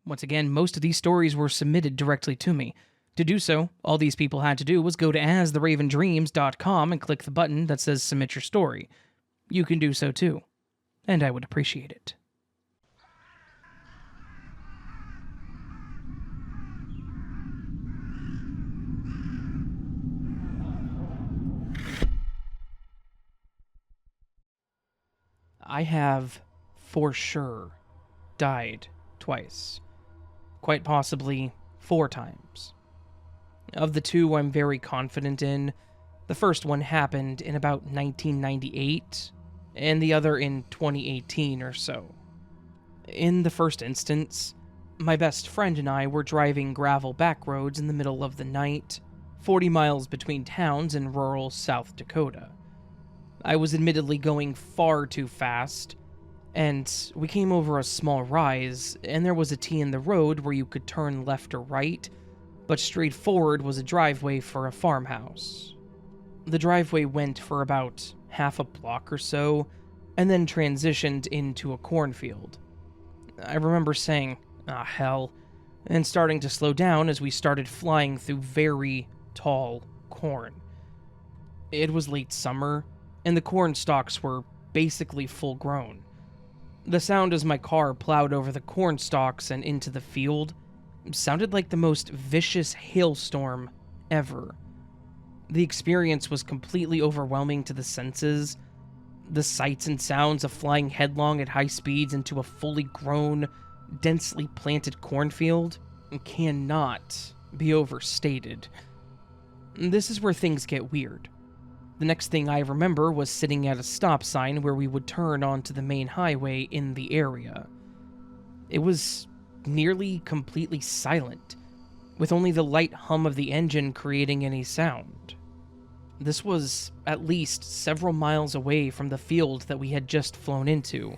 Once again, most of these stories were submitted directly to me. To do so, all these people had to do was go to astheravendreams.com and click the button that says Submit Your Story. You can do so too, and I would appreciate it. I have, for sure, died twice. Quite possibly 4 times. Of the 2 I'm very confident in, the first one happened in about 1998, and the other in 2018 or so. In the first instance, my best friend and I were driving gravel back roads in the middle of the night, 40 miles between towns in rural South Dakota. I was admittedly going far too fast, and we came over a small rise, and there was a T in the road where you could turn left or right, but straight forward was a driveway for a farmhouse. The driveway went for about half a block or so, and then transitioned into a cornfield. I remember saying, "Ah, hell," and starting to slow down as we started flying through very tall corn. It was late summer, and the corn stalks were basically full grown. The sound as my car plowed over the corn stalks and into the field sounded like the most vicious hailstorm ever. The experience was completely overwhelming to the senses. The sights and sounds of flying headlong at high speeds into a fully grown, densely planted cornfield cannot be overstated. This is where things get weird. The next thing I remember was sitting at a stop sign where we would turn onto the main highway in the area. It was nearly completely silent, with only the light hum of the engine creating any sound. This was at least several miles away from the field that we had just flown into.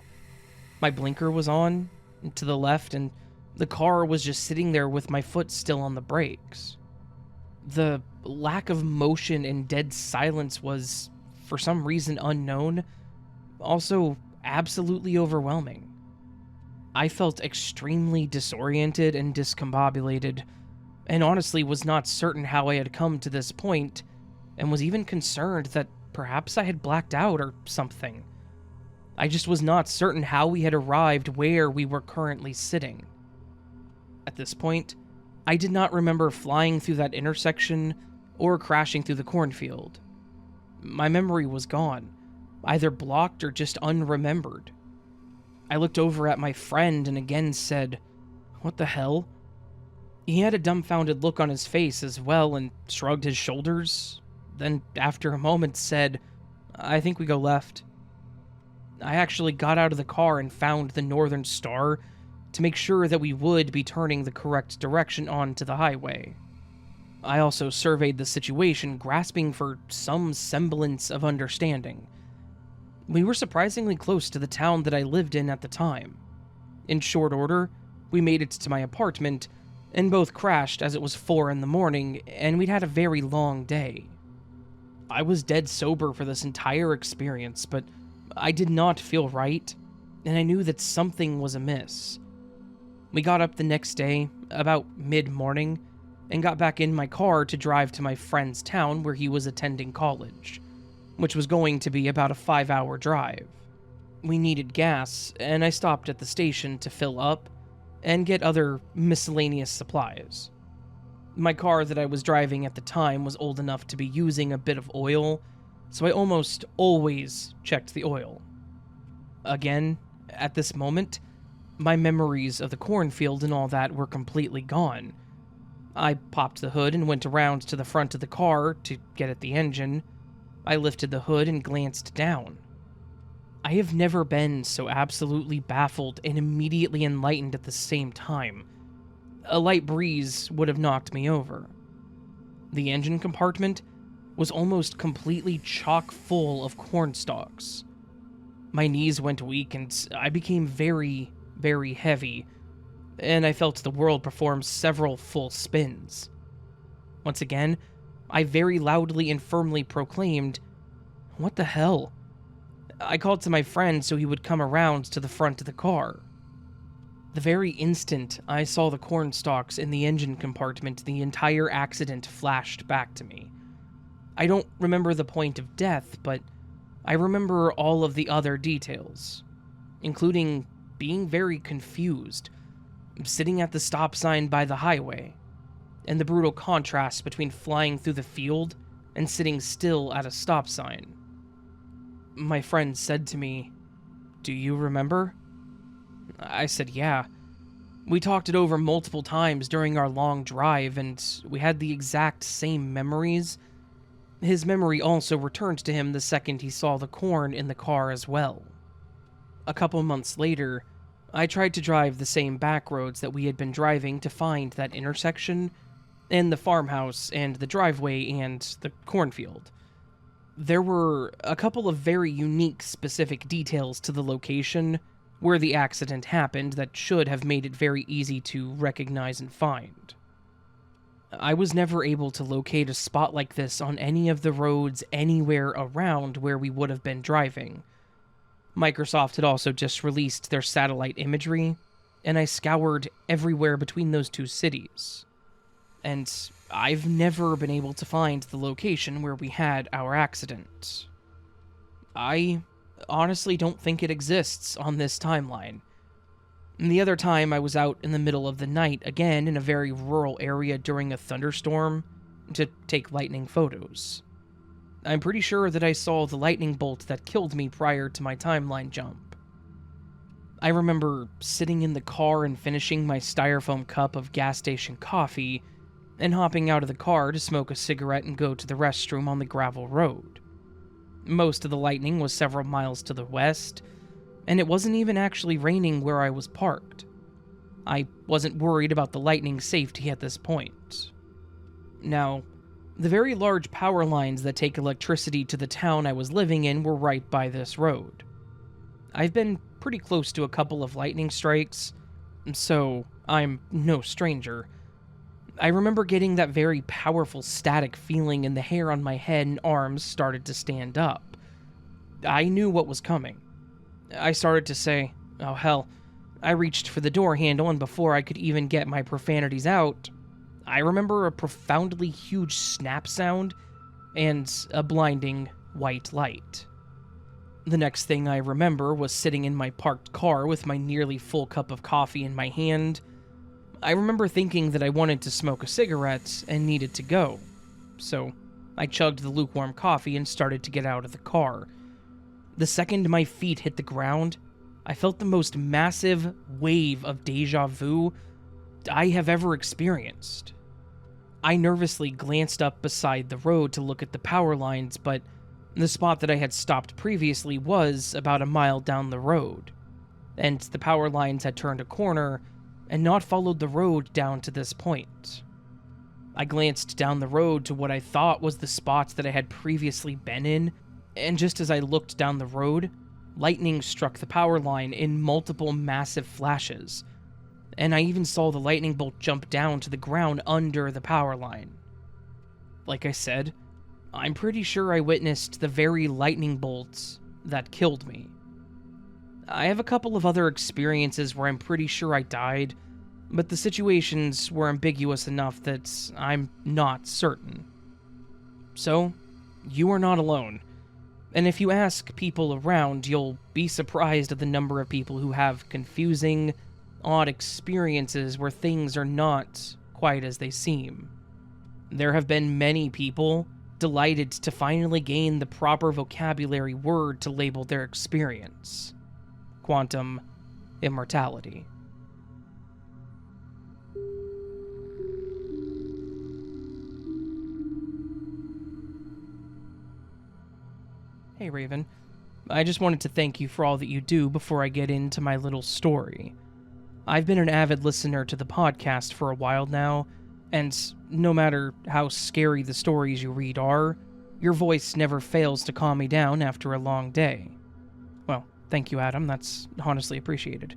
My blinker was on, to the left, and the car was just sitting there with my foot still on the brakes. The lack of motion and dead silence was, for some reason unknown, also absolutely overwhelming. I felt extremely disoriented and discombobulated, and honestly was not certain how I had come to this point, and was even concerned that perhaps I had blacked out or something. I just was not certain how we had arrived where we were currently sitting. At this point, I did not remember flying through that intersection or crashing through the cornfield. My memory was gone, either blocked or just unremembered. I looked over at my friend and again said, "What the hell?" He had a dumbfounded look on his face as well and shrugged his shoulders, then after a moment said, "I think we go left." I actually got out of the car and found the Northern Star to make sure that we would be turning the correct direction onto the highway. I also surveyed the situation, grasping for some semblance of understanding. We were surprisingly close to the town that I lived in at the time. In short order, we made it to my apartment, and both crashed as it was 4 in the morning, and we'd had a very long day. I was dead sober for this entire experience, but I did not feel right, and I knew that something was amiss. We got up the next day, about mid-morning, and got back in my car to drive to my friend's town where he was attending college, which was going to be about a 5-hour drive. We needed gas, and I stopped at the station to fill up and get other miscellaneous supplies. My car that I was driving at the time was old enough to be using a bit of oil, so I almost always checked the oil. Again, at this moment, my memories of the cornfield and all that were completely gone. I popped the hood and went around to the front of the car to get at the engine. I lifted the hood and glanced down. I have never been so absolutely baffled and immediately enlightened at the same time. A light breeze would have knocked me over. The engine compartment was almost completely chock full of corn stalks. My knees went weak and I became very, very heavy, and I felt the world perform several full spins. Once again, I very loudly and firmly proclaimed, "What the hell?" I called to my friend so he would come around to the front of the car. The very instant I saw the corn stalks in the engine compartment, the entire accident flashed back to me. I don't remember the point of death, but I remember all of the other details, including being very confused, sitting at the stop sign by the highway, and the brutal contrast between flying through the field and sitting still at a stop sign. My friend said to me, "Do you remember?" I said, "Yeah." We talked it over multiple times during our long drive, and we had the exact same memories. His memory also returned to him the second he saw the corn in the car as well. A couple months later, I tried to drive the same back roads that we had been driving to find that intersection, and the farmhouse, and the driveway, and the cornfield. There were a couple of very unique specific details to the location where the accident happened that should have made it very easy to recognize and find. I was never able to locate a spot like this on any of the roads anywhere around where we would have been driving. Microsoft had also just released their satellite imagery, and I scoured everywhere between those two cities. And I've never been able to find the location where we had our accident. I honestly don't think it exists on this timeline. And the other time I was out in the middle of the night, again in a very rural area during a thunderstorm, to take lightning photos. I'm pretty sure that I saw the lightning bolt that killed me prior to my timeline jump. I remember sitting in the car and finishing my styrofoam cup of gas station coffee, and hopping out of the car to smoke a cigarette and go to the restroom on the gravel road. Most of the lightning was several miles to the west, and it wasn't even actually raining where I was parked. I wasn't worried about the lightning's safety at this point. Now, the very large power lines that take electricity to the town I was living in were right by this road. I've been pretty close to a couple of lightning strikes, so I'm no stranger. I remember getting that very powerful static feeling, and the hair on my head and arms started to stand up. I knew what was coming. I started to say, "Oh hell." I reached for the door handle, and before I could even get my profanities out, I remember a profoundly huge snap sound and a blinding white light. The next thing I remember was sitting in my parked car with my nearly full cup of coffee in my hand. I remember thinking that I wanted to smoke a cigarette and needed to go, so I chugged the lukewarm coffee and started to get out of the car. The second my feet hit the ground, I felt the most massive wave of deja vu I have ever experienced. I nervously glanced up beside the road to look at the power lines, but the spot that I had stopped previously was about a mile down the road, and the power lines had turned a corner and not followed the road down to this point. I glanced down the road to what I thought was the spot that I had previously been in, and just as I looked down the road, lightning struck the power line in multiple massive flashes, and I even saw the lightning bolt jump down to the ground under the power line. Like I said, I'm pretty sure I witnessed the very lightning bolts that killed me. I have a couple of other experiences where I'm pretty sure I died, but the situations were ambiguous enough that I'm not certain. So, you are not alone. And if you ask people around, you'll be surprised at the number of people who have confusing, odd experiences where things are not quite as they seem. There have been many people delighted to finally gain the proper vocabulary word to label their experience: quantum immortality. Hey Raven, I just wanted to thank you for all that you do before I get into my little story. I've been an avid listener to the podcast for a while now, and no matter how scary the stories you read are, your voice never fails to calm me down after a long day. Well, thank you, Adam, that's honestly appreciated.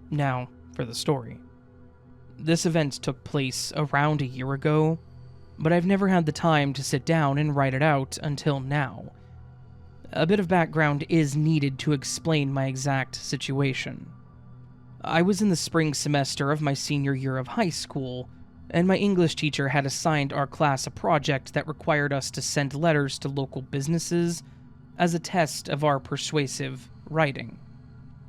Now, for the story. This event took place around a year ago, but I've never had the time to sit down and write it out until now. A bit of background is needed to explain my exact situation. I was in the spring semester of my senior year of high school, and my English teacher had assigned our class a project that required us to send letters to local businesses as a test of our persuasive writing.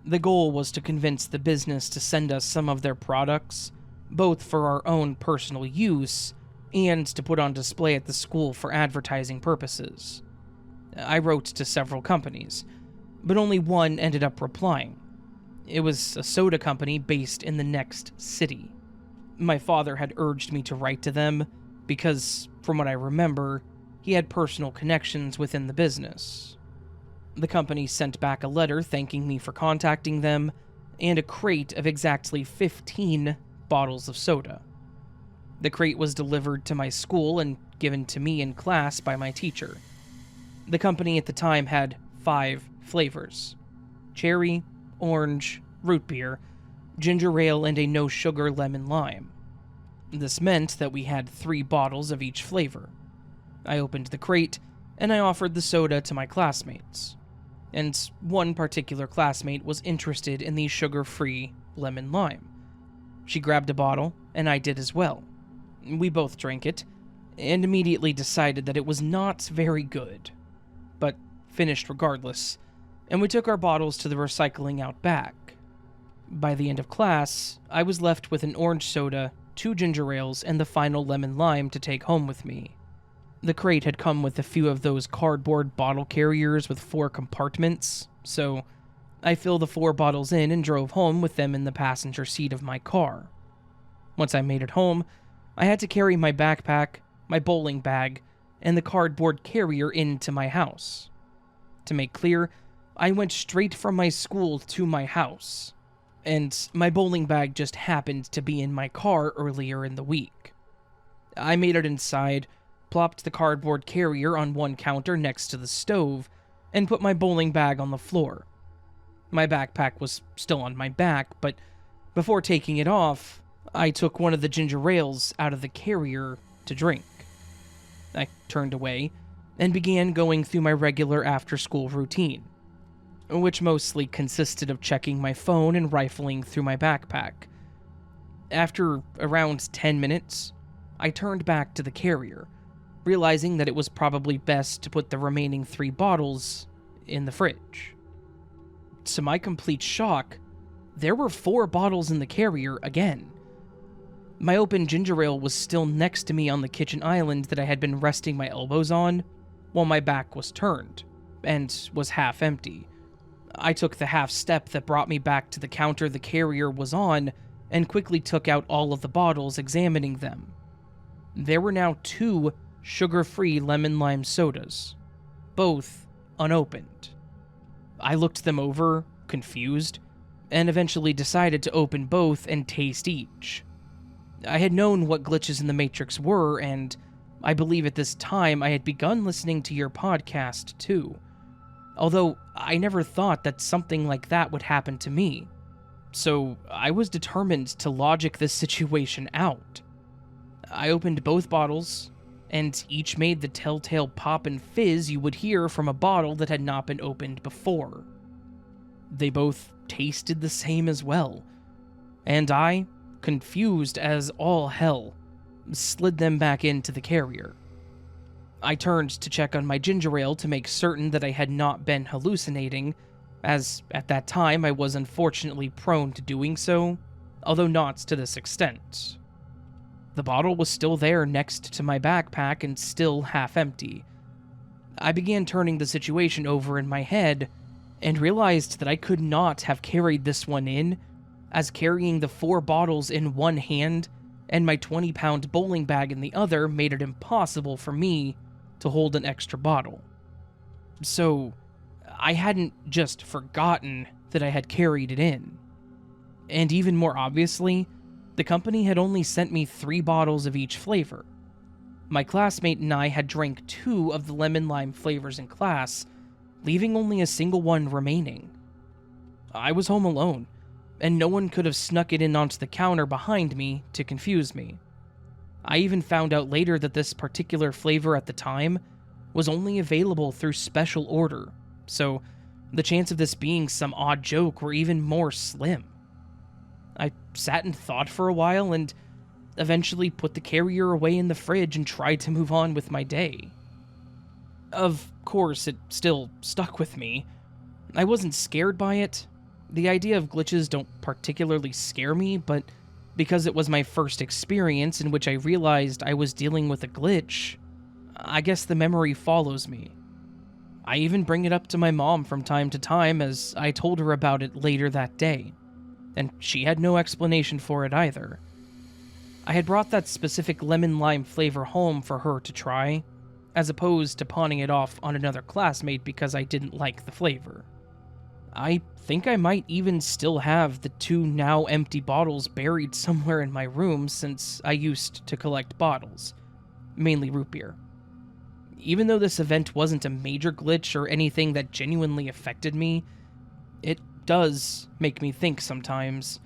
The goal was to convince the business to send us some of their products, both for our own personal use and to put on display at the school for advertising purposes. I wrote to several companies, but only one ended up replying. It was a soda company based in the next city. My father had urged me to write to them because, from what I remember, he had personal connections within the business. The company sent back a letter thanking me for contacting them and a crate of exactly 15 bottles of soda. The crate was delivered to my school and given to me in class by my teacher. The company at the time had 5 flavors: cherry, orange, root beer, ginger ale, and a no-sugar lemon lime. This meant that we had 3 bottles of each flavor. I opened the crate, and I offered the soda to my classmates. And one particular classmate was interested in the sugar-free lemon lime. She grabbed a bottle, and I did as well. We both drank it, and immediately decided that it was not very good, but finished regardless, and we took our bottles to the recycling out back. By the end of class, I was left with an orange soda, 2 ginger ales, and the final lemon lime to take home with me. The crate had come with a few of those cardboard bottle carriers with 4 compartments, so I filled the 4 bottles in and drove home with them in the passenger seat of my car. Once I made it home, I had to carry my backpack, my bowling bag, and the cardboard carrier into my house. To make clear, I went straight from my school to my house, and my bowling bag just happened to be in my car earlier in the week. I made it inside, plopped the cardboard carrier on one counter next to the stove, and put my bowling bag on the floor. My backpack was still on my back, but before taking it off, I took one of the ginger ales out of the carrier to drink. I turned away and began going through my regular after-school routine, which mostly consisted of checking my phone and rifling through my backpack. After around 10 minutes, I turned back to the carrier, realizing that it was probably best to put the remaining 3 bottles in the fridge. To my complete shock, there were 4 bottles in the carrier again. My open ginger ale was still next to me on the kitchen island that I had been resting my elbows on, while my back was turned, and was half empty. I took the half step that brought me back to the counter the carrier was on, and quickly took out all of the bottles, examining them. There were now 2 sugar-free lemon lime sodas, both unopened. I looked them over, confused, and eventually decided to open both and taste each. I had known what glitches in the Matrix were, and I believe at this time I had begun listening to your podcast too, although I never thought that something like that would happen to me. So I was determined to logic this situation out. I opened both bottles, and each made the telltale pop and fizz you would hear from a bottle that had not been opened before. They both tasted the same as well, and I, confused as all hell, slid them back into the carrier. I turned to check on my ginger ale to make certain that I had not been hallucinating, as at that time I was unfortunately prone to doing so, although not to this extent. The bottle was still there next to my backpack and still half empty. I began turning the situation over in my head and realized that I could not have carried this one in, as carrying the 4 bottles in one hand and my 20-pound bowling bag in the other made it impossible for me to hold an extra bottle. So, I hadn't just forgotten that I had carried it in. And even more obviously, the company had only sent me 3 bottles of each flavor. My classmate and I had drank 2 of the lemon lime flavors in class, leaving only a single one remaining. I was home alone, and no one could have snuck it in onto the counter behind me to confuse me. I even found out later that this particular flavor at the time was only available through special order, so the chance of this being some odd joke were even more slim. I sat and thought for a while and eventually put the carrier away in the fridge and tried to move on with my day. Of course, it still stuck with me. I wasn't scared by it. The idea of glitches don't particularly scare me, but because it was my first experience in which I realized I was dealing with a glitch, I guess the memory follows me. I even bring it up to my mom from time to time, as I told her about it later that day, and she had no explanation for it either. I had brought that specific lemon-lime flavor home for her to try, as opposed to pawning it off on another classmate because I didn't like the flavor. I think I might even still have the 2 now empty bottles buried somewhere in my room, since I used to collect bottles, mainly root beer. Even though this event wasn't a major glitch or anything that genuinely affected me, it does make me think sometimes.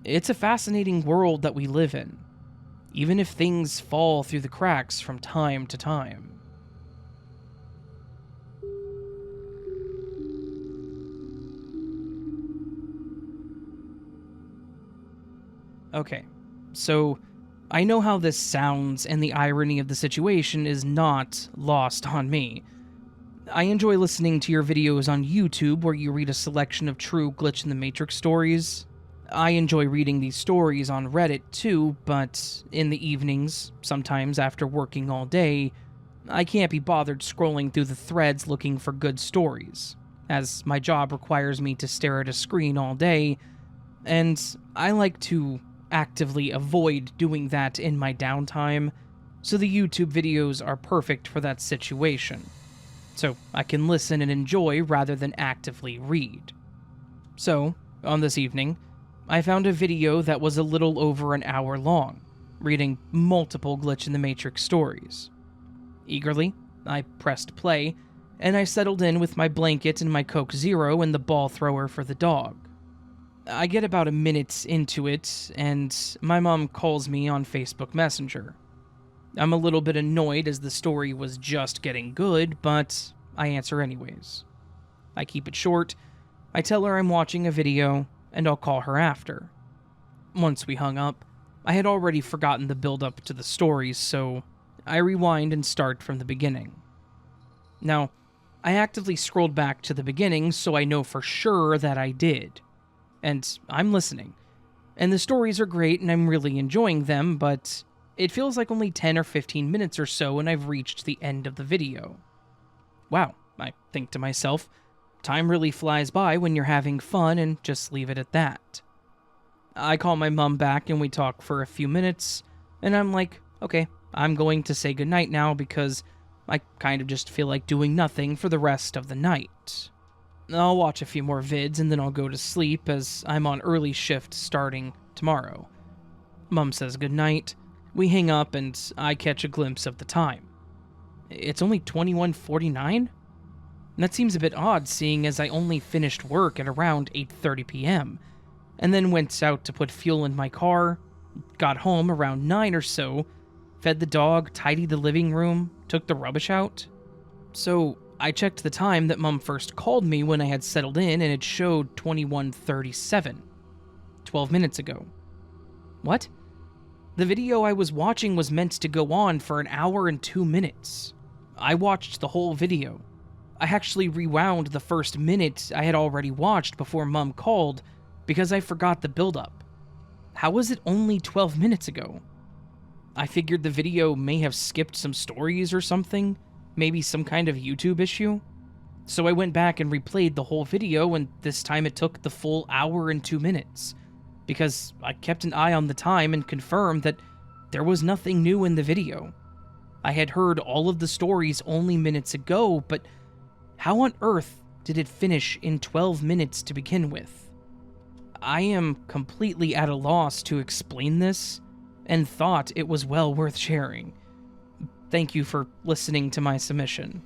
It's a fascinating world that we live in, even if things fall through the cracks from time to time. Okay, so I know how this sounds, and the irony of the situation is not lost on me. I enjoy listening to your videos on YouTube where you read a selection of true Glitch in the Matrix stories. I enjoy reading these stories on Reddit too, but in the evenings, sometimes after working all day, I can't be bothered scrolling through the threads looking for good stories, as my job requires me to stare at a screen all day, and I like to actively avoid doing that in my downtime, so the YouTube videos are perfect for that situation. So I can listen and enjoy rather than actively read. So, on this evening, I found a video that was a little over an hour long, reading multiple Glitch in the Matrix stories. Eagerly, I pressed play, and I settled in with my blanket and my Coke Zero and the ball thrower for the dog. I get about a minute into it, and my mom calls me on Facebook Messenger. I'm a little bit annoyed as the story was just getting good, but I answer anyways. I keep it short, I tell her I'm watching a video, and I'll call her after. Once we hung up, I had already forgotten the build-up to the stories, so I rewind and start from the beginning. Now, I actively scrolled back to the beginning so I know for sure that I did. And I'm listening. And the stories are great and I'm really enjoying them, but it feels like only 10 or 15 minutes or so and I've reached the end of the video. Wow, I think to myself, time really flies by when you're having fun, and just leave it at that. I call my mom back and we talk for a few minutes, and I'm like, okay, I'm going to say goodnight now because I kind of just feel like doing nothing for the rest of the night. I'll watch a few more vids and then I'll go to sleep as I'm on early shift starting tomorrow. Mom says goodnight, we hang up and I catch a glimpse of the time. It's only 21:49? That seems a bit odd seeing as I only finished work at around 8:30 p.m. and then went out to put fuel in my car, got home around 9 or so, fed the dog, tidied the living room, took the rubbish out. So I checked the time that Mom first called me when I had settled in, and it showed 21:37, 12 minutes ago. What? The video I was watching was meant to go on for an hour and 2 minutes. I watched the whole video. I actually rewound the first minute I had already watched before Mom called because I forgot the build-up. How was it only 12 minutes ago? I figured the video may have skipped some stories or something, maybe some kind of YouTube issue. So I went back and replayed the whole video, and this time it took the full hour and 2 minutes, because I kept an eye on the time and confirmed that there was nothing new in the video. I had heard all of the stories only minutes ago, but how on earth did it finish in 12 minutes to begin with? I am completely at a loss to explain this, and thought it was well worth sharing. Thank you for listening to my submission.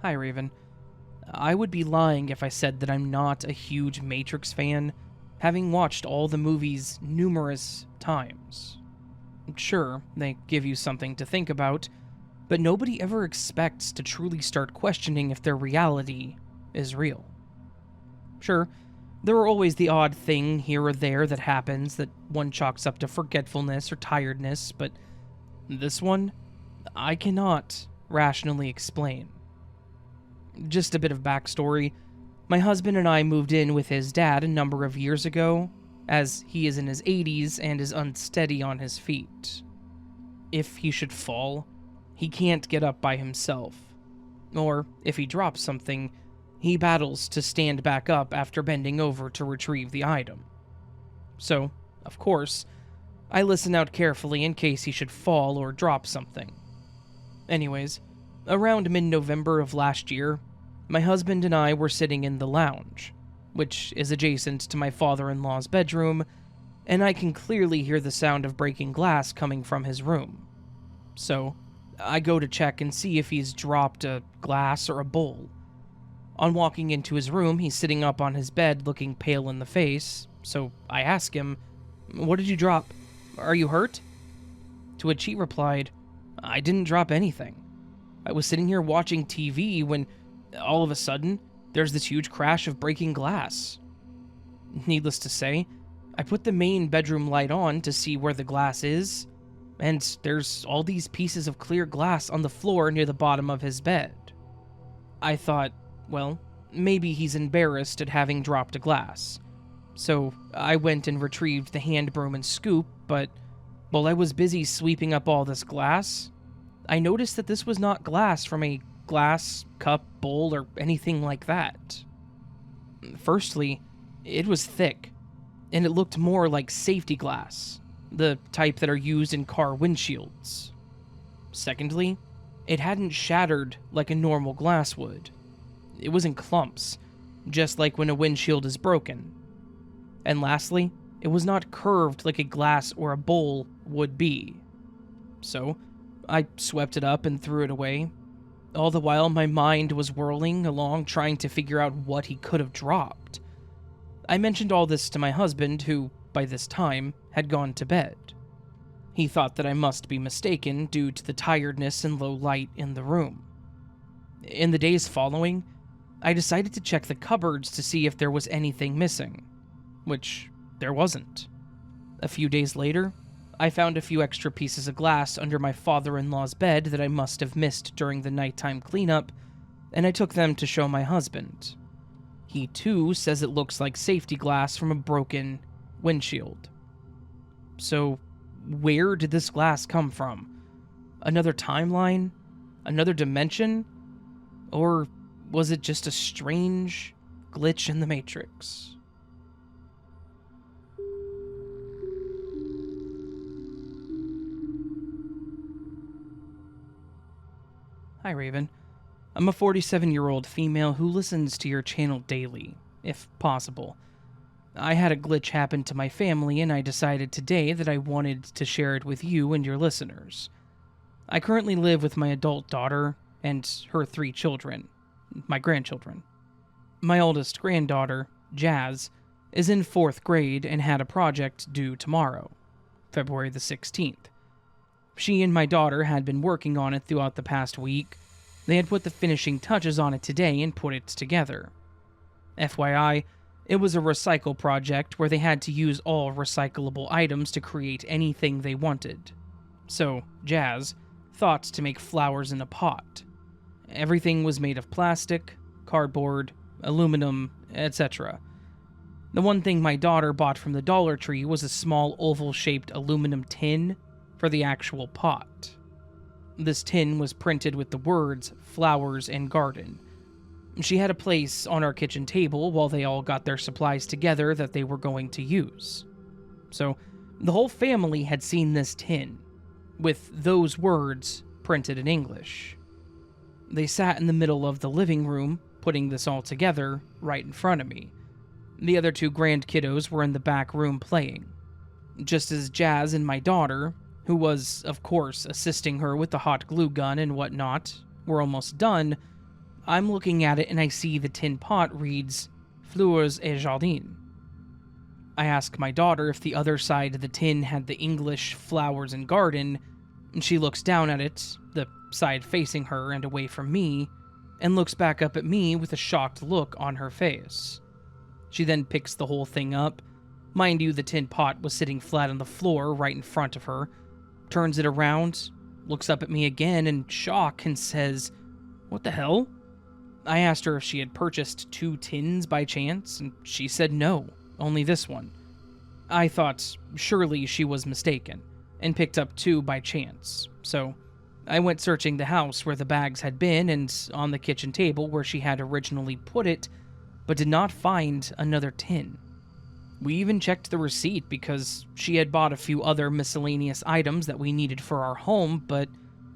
Hi, Raven. I would be lying if I said that I'm not a huge Matrix fan, having watched all the movies numerous times. Sure, they give you something to think about, but nobody ever expects to truly start questioning if their reality is real. Sure, there are always the odd thing here or there that happens that one chalks up to forgetfulness or tiredness, but this one, I cannot rationally explain. Just a bit of backstory. My husband and I moved in with his dad a number of years ago, as he is in his 80s and is unsteady on his feet. If he should fall, he can't get up by himself. Or, if he drops something, he battles to stand back up after bending over to retrieve the item. So, of course, I listen out carefully in case he should fall or drop something. Anyways, around mid-November of last year, my husband and I were sitting in the lounge, which is adjacent to my father-in-law's bedroom, and I can clearly hear the sound of breaking glass coming from his room. So, I go to check and see if he's dropped a glass or a bowl. On walking into his room, he's sitting up on his bed looking pale in the face, so I ask him, "What did you drop? Are you hurt?" To which he replied, "I didn't drop anything. I was sitting here watching TV when, all of a sudden, there's this huge crash of breaking glass." Needless to say, I put the main bedroom light on to see where the glass is, and there's all these pieces of clear glass on the floor near the bottom of his bed. I thought, well, maybe he's embarrassed at having dropped a glass. So I went and retrieved the hand broom and scoop, but while I was busy sweeping up all this glass, I noticed that this was not glass from a glass, cup, bowl, or anything like that. Firstly, it was thick, and it looked more like safety glass, the type that are used in car windshields. Secondly, it hadn't shattered like a normal glass would. It was in clumps, just like when a windshield is broken. And lastly, it was not curved like a glass or a bowl would be. So, I swept it up and threw it away. All the while, my mind was whirling along trying to figure out what he could have dropped. I mentioned all this to my husband, who, by this time, had gone to bed. He thought that I must be mistaken due to the tiredness and low light in the room. In the days following, I decided to check the cupboards to see if there was anything missing, which there wasn't. A few days later, I found a few extra pieces of glass under my father-in-law's bed that I must have missed during the nighttime cleanup, and I took them to show my husband. He too says it looks like safety glass from a broken windshield. So, where did this glass come from? Another timeline? Another dimension? Or was it just a strange glitch in the Matrix? Hi, Raven. I'm a 47-year-old female who listens to your channel daily, if possible. I had a glitch happen to my family, and I decided today that I wanted to share it with you and your listeners. I currently live with my adult daughter and her 3 children, my grandchildren. My oldest granddaughter, Jazz, is in 4th grade and had a project due tomorrow, February the 16th. She and my daughter had been working on it throughout the past week. They had put the finishing touches on it today and put it together. FYI, it was a recycle project where they had to use all recyclable items to create anything they wanted. So, Jazz thought to make flowers in a pot. Everything was made of plastic, cardboard, aluminum, etc. The one thing my daughter bought from the Dollar Tree was a small oval-shaped aluminum tin for the actual pot. This tin was printed with the words, flowers and garden. She had a place on our kitchen table while they all got their supplies together that they were going to use. So, the whole family had seen this tin, with those words printed in English. They sat in the middle of the living room, putting this all together right in front of me. The other 2 grand kiddos were in the back room playing. Just as Jazz and my daughter, who was, of course, assisting her with the hot glue gun and whatnot, were almost done, I'm looking at it and I see the tin pot reads, Fleurs et Jardin. I ask my daughter if the other side of the tin had the English flowers and garden, and she looks down at it the side facing her and away from me, and looks back up at me with a shocked look on her face. She then picks the whole thing up. Mind you, the tin pot was sitting flat on the floor right in front of her, turns it around, looks up at me again in shock and says, "What the hell?" I asked her if she had purchased 2 tins by chance, and she said no, only this one. I thought surely she was mistaken, and picked up 2 by chance, so I went searching the house where the bags had been and on the kitchen table where she had originally put it, but did not find another tin. We even checked the receipt because she had bought a few other miscellaneous items that we needed for our home, but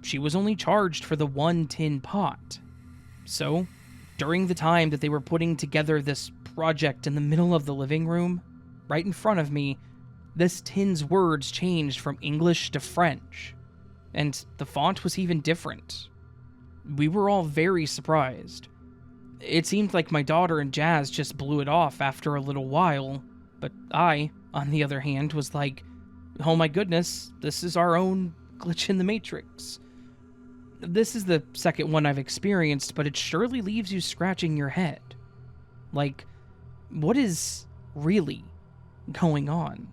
she was only charged for the 1 tin pot. So, during the time that they were putting together this project in the middle of the living room, right in front of me, this tin's words changed from English to French, and the font was even different. We were all very surprised. It seemed like my daughter and Jazz just blew it off after a little while, but I, on the other hand, was like, oh my goodness, this is our own glitch in the Matrix. This is the second one I've experienced, but it surely leaves you scratching your head. Like, what is really going on?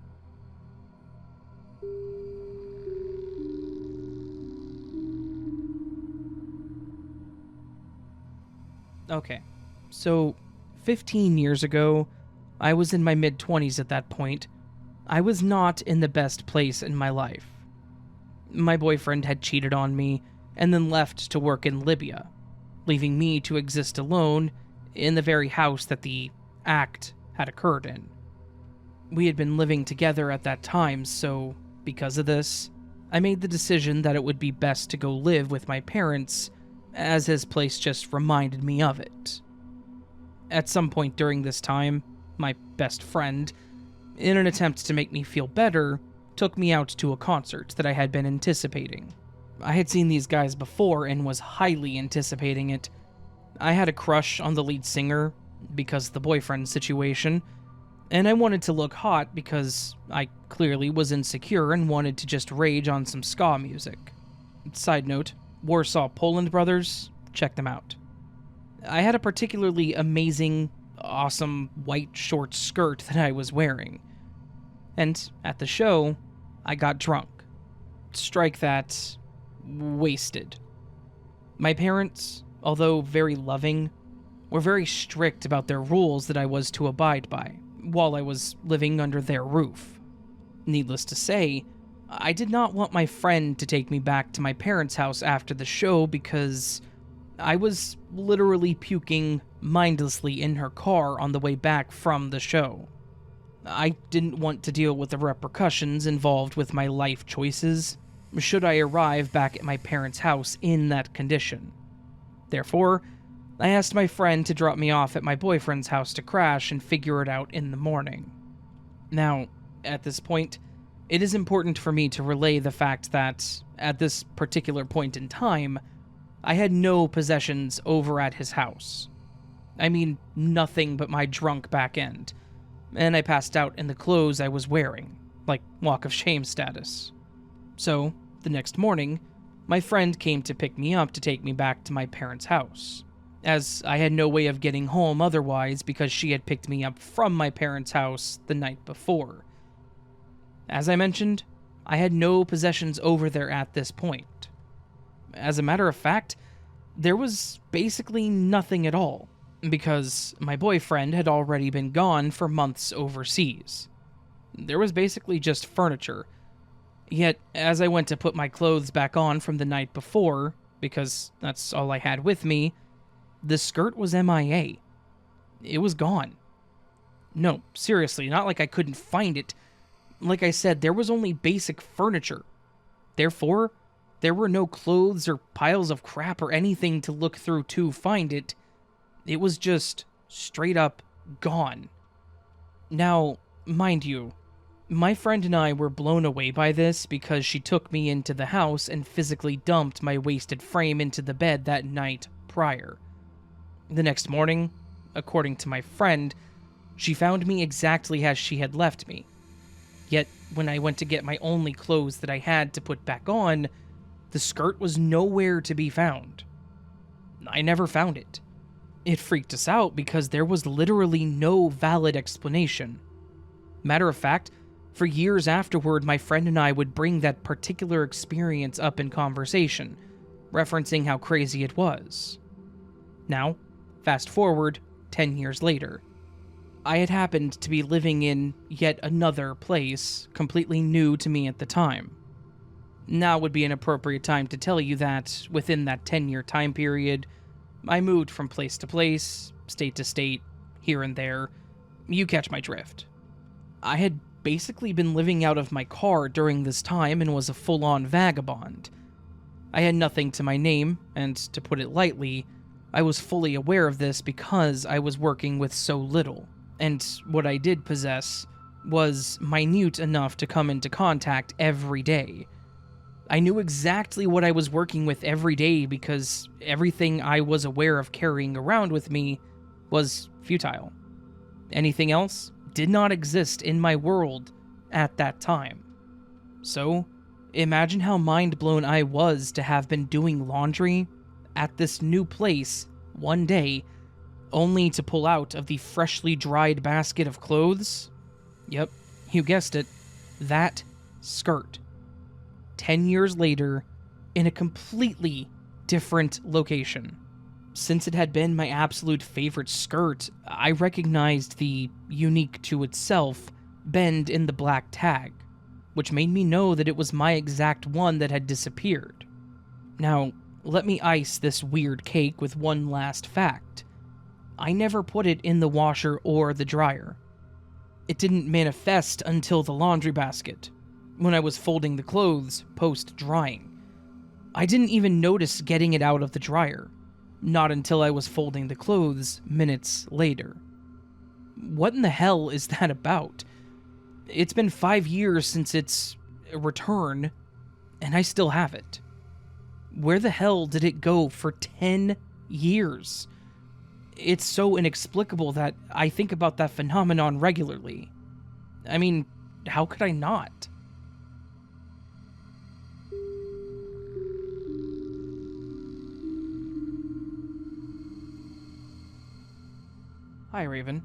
Okay, so 15 years ago, I was in my mid-20s at that point. I was not in the best place in my life. My boyfriend had cheated on me and then left to work in Libya, leaving me to exist alone in the very house that the act had occurred in. We had been living together at that time, so because of this, I made the decision that it would be best to go live with my parents, as his place just reminded me of it. At some point during this time, my best friend, in an attempt to make me feel better, took me out to a concert that I had been anticipating. I had seen these guys before and was highly anticipating it. I had a crush on the lead singer because of the boyfriend situation, and I wanted to look hot because I clearly was insecure and wanted to just rage on some ska music. Side note, Warsaw Poland Brothers, check them out. I had a particularly amazing, awesome white short skirt that I was wearing. And at the show, I got drunk. Strike that, wasted. My parents, although very loving, were very strict about their rules that I was to abide by while I was living under their roof. Needless to say, I did not want my friend to take me back to my parents' house after the show because I was literally puking mindlessly in her car on the way back from the show. I didn't want to deal with the repercussions involved with my life choices should I arrive back at my parents' house in that condition. Therefore, I asked my friend to drop me off at my boyfriend's house to crash and figure it out in the morning. Now, at this point, it is important for me to relay the fact that, at this particular point in time, I had no possessions over at his house. I mean, nothing but my drunk back end, and I passed out in the clothes I was wearing, like walk of shame status. So, the next morning, my friend came to pick me up to take me back to my parents' house, as I had no way of getting home otherwise because she had picked me up from my parents' house the night before. As I mentioned, I had no possessions over there at this point. As a matter of fact, there was basically nothing at all, because my boyfriend had already been gone for months overseas. There was basically just furniture. Yet, as I went to put my clothes back on from the night before, because that's all I had with me, the skirt was MIA. It was gone. No, seriously, not like I couldn't find it. Like I said, there was only basic furniture. Therefore, there were no clothes or piles of crap or anything to look through to find it. It was just straight up gone. Now, mind you, my friend and I were blown away by this because she took me into the house and physically dumped my wasted frame into the bed that night prior. The next morning, according to my friend, she found me exactly as she had left me. Yet, when I went to get my only clothes that I had to put back on, the skirt was nowhere to be found. I never found it. It freaked us out because there was literally no valid explanation. Matter of fact, for years afterward, my friend and I would bring that particular experience up in conversation, referencing how crazy it was. Now, fast forward 10 years later. I had happened to be living in yet another place, completely new to me at the time. Now would be an appropriate time to tell you that, within that 10-year time period, I moved from place to place, state to state, here and there. You catch my drift. I had basically been living out of my car during this time and was a full-on vagabond. I had nothing to my name, and to put it lightly, I was fully aware of this because I was working with so little, and what I did possess was minute enough to come into contact every day. I knew exactly what I was working with every day because everything I was aware of carrying around with me was futile. Anything else did not exist in my world at that time. So, imagine how mind-blown I was to have been doing laundry at this new place one day, only to pull out of the freshly dried basket of clothes. Yep, you guessed it, that skirt. 10 years later, in a completely different location. Since it had been my absolute favorite skirt, I recognized the unique to itself bend in the black tag, which made me know that it was my exact one that had disappeared. Now, let me ice this weird cake with one last fact. I never put it in the washer or the dryer. It didn't manifest until the laundry basket, when I was folding the clothes post-drying. I didn't even notice getting it out of the dryer, not until I was folding the clothes minutes later. What in the hell is that about? It's been 5 years since its return, and I still have it. Where the hell did it go for 10 years? It's so inexplicable that I think about that phenomenon regularly. I mean, how could I not? Hi, Raven.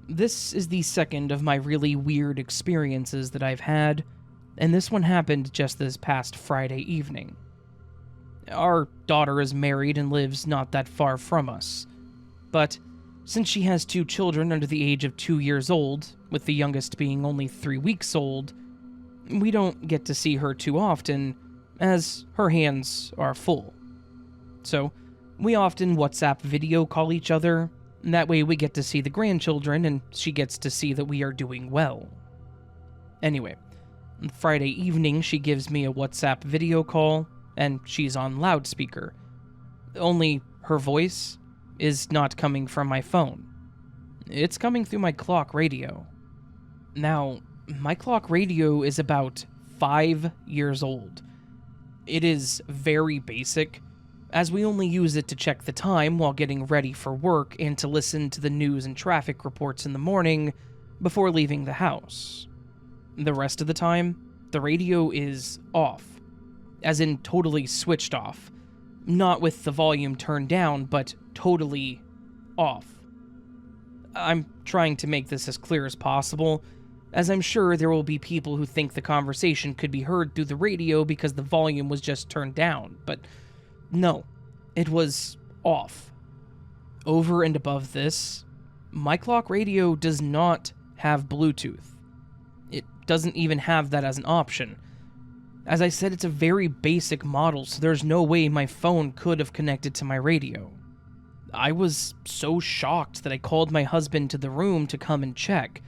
This is the second of my really weird experiences that I've had, and this one happened just this past Friday evening. Our daughter is married and lives not that far from us, but since she has 2 children under the age of 2 years old, with the youngest being only 3 weeks old, we don't get to see her too often, as her hands are full. So, we often WhatsApp video call each other. That way we get to see the grandchildren, and she gets to see that we are doing well. Anyway, Friday evening she gives me a WhatsApp video call, and she's on loudspeaker. Only her voice is not coming from my phone. It's coming through my clock radio. Now, my clock radio is about 5 years old. It is very basic, as we only use it to check the time while getting ready for work and to listen to the news and traffic reports in the morning before leaving the house. The rest of the time, the radio is off, as in totally switched off, not with the volume turned down, but totally off. I'm trying to make this as clear as possible, as I'm sure there will be people who think the conversation could be heard through the radio because the volume was just turned down, but no, it was off. Over and above this, my clock radio does not have Bluetooth. It doesn't even have that as an option. As I said, it's a very basic model, so there's no way my phone could have connected to my radio. I was so shocked that I called my husband to the room to come and check.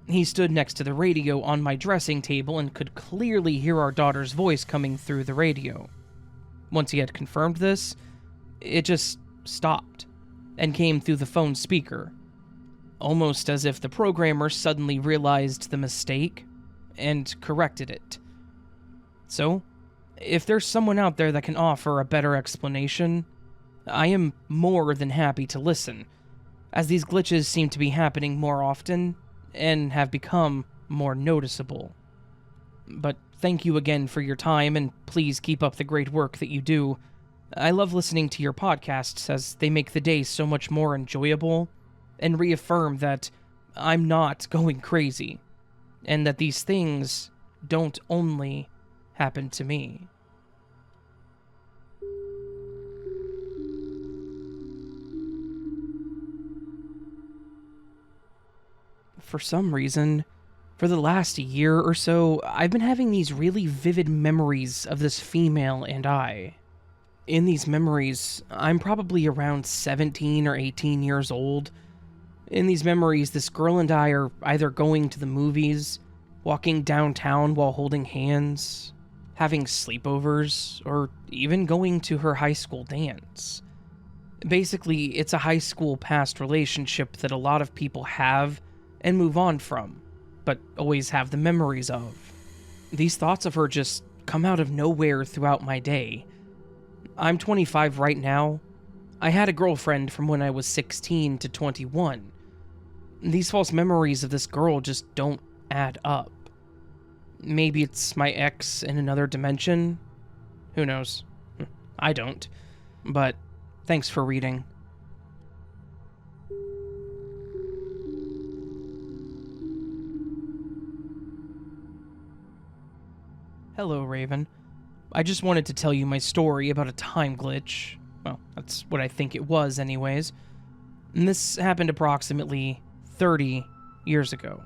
He stood next to the radio on my dressing table and could clearly hear our daughter's voice coming through the radio. Once he had confirmed this, it just stopped and came through the phone speaker, almost as if the programmer suddenly realized the mistake and corrected it. So, if there's someone out there that can offer a better explanation, I am more than happy to listen, as these glitches seem to be happening more often and have become more noticeable. But thank you again for your time, and please keep up the great work that you do. I love listening to your podcasts as they make the day so much more enjoyable and reaffirm that I'm not going crazy, and that these things don't only happen to me. For some reason, for the last year or so, I've been having these really vivid memories of this female and I. In these memories, I'm probably around 17 or 18 years old. In these memories, this girl and I are either going to the movies, walking downtown while holding hands, having sleepovers, or even going to her high school dance. Basically, it's a high school past relationship that a lot of people have and move on from, but always have the memories of. These thoughts of her just come out of nowhere throughout my day. I'm 25 right now. I had a girlfriend from when I was 16 to 21. These false memories of this girl just don't add up. Maybe it's my ex in another dimension? Who knows? I don't. But thanks for reading. Hello, Raven. I just wanted to tell you my story about a time glitch. Well, that's what I think it was anyways. And this happened approximately 30 years ago.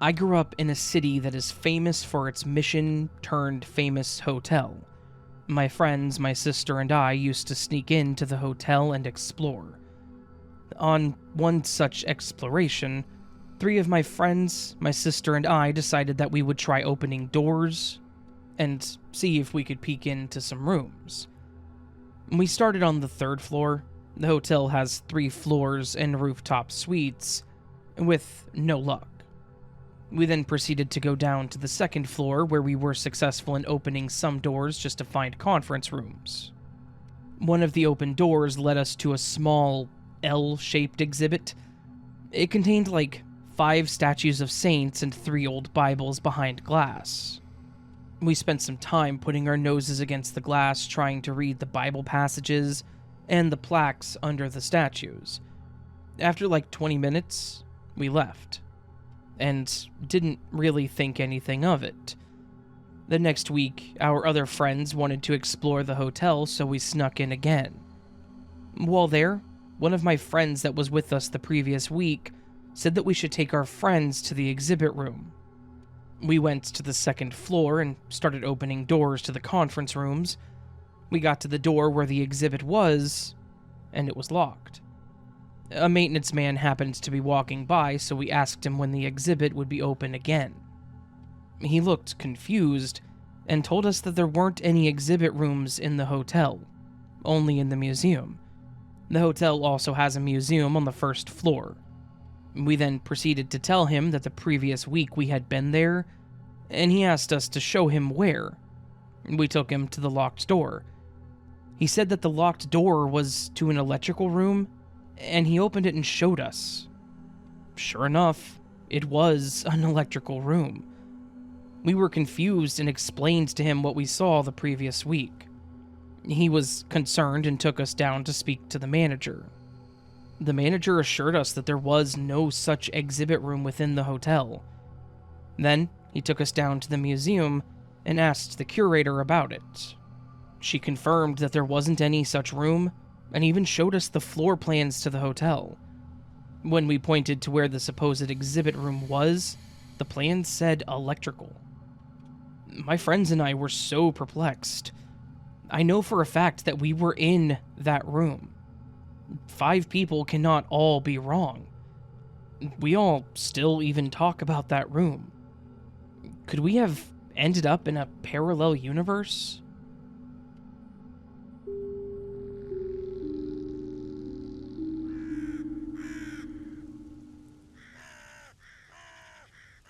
I grew up in a city that is famous for its mission-turned-famous hotel. My friends, my sister, and I used to sneak into the hotel and explore. On one such exploration, 3 of my friends, my sister, and I decided that we would try opening doors and see if we could peek into some rooms. We started on the 3rd floor. The hotel has 3 floors and rooftop suites, with no luck. We then proceeded to go down to the 2nd floor, where we were successful in opening some doors just to find conference rooms. One of the open doors led us to a small L-shaped exhibit. It contained like 5 statues of saints and 3 old Bibles behind glass. We spent some time putting our noses against the glass trying to read the Bible passages and the plaques under the statues. After like 20 minutes, we left, and didn't really think anything of it. The next week, our other friends wanted to explore the hotel, so we snuck in again. While there, one of my friends that was with us the previous week said that we should take our friends to the exhibit room. We went to the 2nd floor and started opening doors to the conference rooms. We got to the door where the exhibit was, and it was locked. A maintenance man happened to be walking by, so we asked him when the exhibit would be open again. He looked confused and told us that there weren't any exhibit rooms in the hotel, only in the museum. The hotel also has a museum on the 1st floor. We then proceeded to tell him that the previous week we had been there, and he asked us to show him where. We took him to the locked door. He said that the locked door was to an electrical room, and he opened it and showed us. Sure enough, it was an electrical room. We were confused and explained to him what we saw the previous week. He was concerned and took us down to speak to the manager. The manager assured us that there was no such exhibit room within the hotel. Then, he took us down to the museum and asked the curator about it. She confirmed that there wasn't any such room, and even showed us the floor plans to the hotel. When we pointed to where the supposed exhibit room was, the plans said electrical. My friends and I were so perplexed. I know for a fact that we were in that room. 5 people cannot all be wrong. We all still even talk about that room. Could we have ended up in a parallel universe?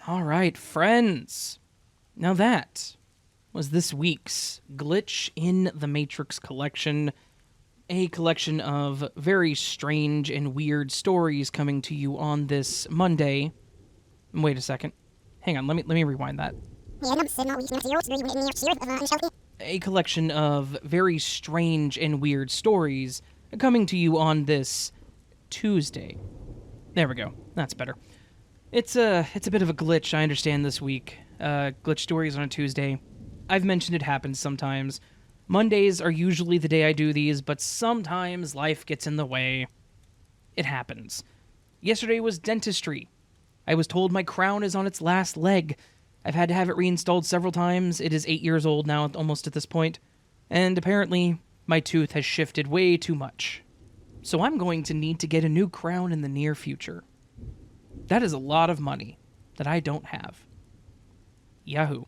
Alright, friends. Now that was this week's Glitch in the Matrix collection. A collection of very strange and weird stories coming to you on this Monday. Wait a second. Hang on, let me rewind that. A collection of very strange and weird stories coming to you on this Tuesday. There we go. That's better. It's a bit of a glitch, I understand, this week. Glitch stories on a Tuesday. I've mentioned it happens sometimes. Mondays are usually the day I do these, but sometimes life gets in the way. It happens. Yesterday was dentistry. I was told my crown is on its last leg. I've had to have it reinstalled several times. It is 8 years old now, almost at this point. And apparently, my tooth has shifted way too much. So I'm going to need to get a new crown in the near future. That is a lot of money that I don't have. Yahoo.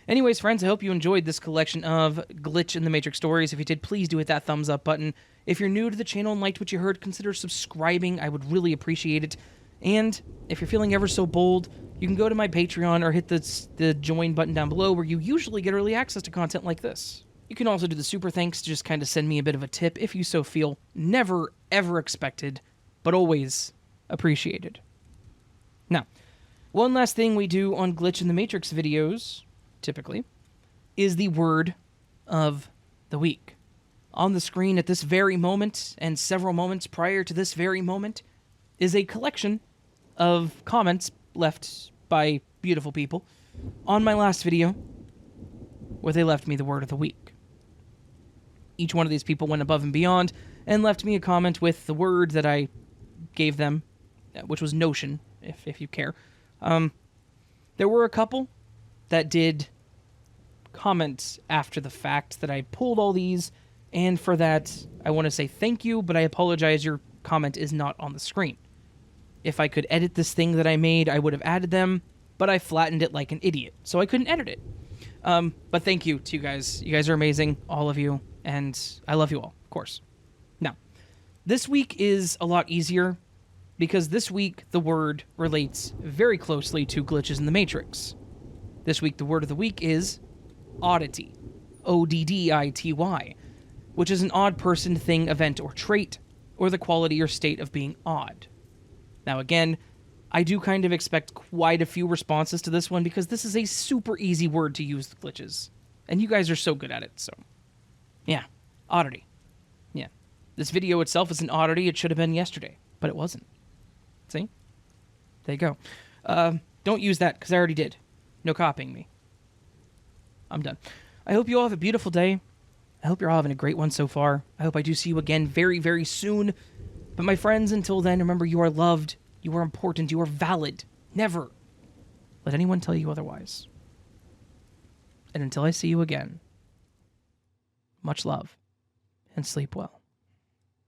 Anyways, friends, I hope you enjoyed this collection of Glitch in the Matrix stories. If you did, please do hit that thumbs up button. If you're new to the channel and liked what you heard, consider subscribing. I would really appreciate it. And if you're feeling ever so bold, you can go to my Patreon or hit the join button down below where you usually get early access to content like this. You can also do the super thanks to just kind of send me a bit of a tip if you so feel. Never, ever expected, but always appreciated. Now, one last thing we do on Glitch in the Matrix videos, typically, is the word of the week. On the screen at this very moment, and several moments prior to this very moment, is a collection of comments left by beautiful people on my last video, where they left me the word of the week. Each one of these people went above and beyond and left me a comment with the word that I gave them, which was notion, if you care. There were a couple that did comment after the fact that I pulled all these, and for that, I want to say thank you, but I apologize, your comment is not on the screen. If I could edit this thing that I made, I would have added them, but I flattened it like an idiot, so I couldn't edit it. But thank you to you guys. You guys are amazing, all of you, and I love you all, of course. Now, this week is a lot easier, because this week the word relates very closely to glitches in the Matrix. This week the word of the week is oddity, O-D-D-I-T-Y, which is an odd person, thing, event, or trait, or the quality or state of being odd. Now again, I do kind of expect quite a few responses to this one because this is a super easy word to use with glitches, and you guys are so good at it, so yeah, oddity. Yeah, this video itself is an oddity. It should have been yesterday, but it wasn't. See? There you go. Don't use that, because I already did. No copying me. I'm done. I hope you all have a beautiful day. I hope you're all having a great one so far. I hope I do see you again very, very soon. But my friends, until then, remember you are loved, you are important, you are valid. Never let anyone tell you otherwise. And until I see you again, much love, and sleep well.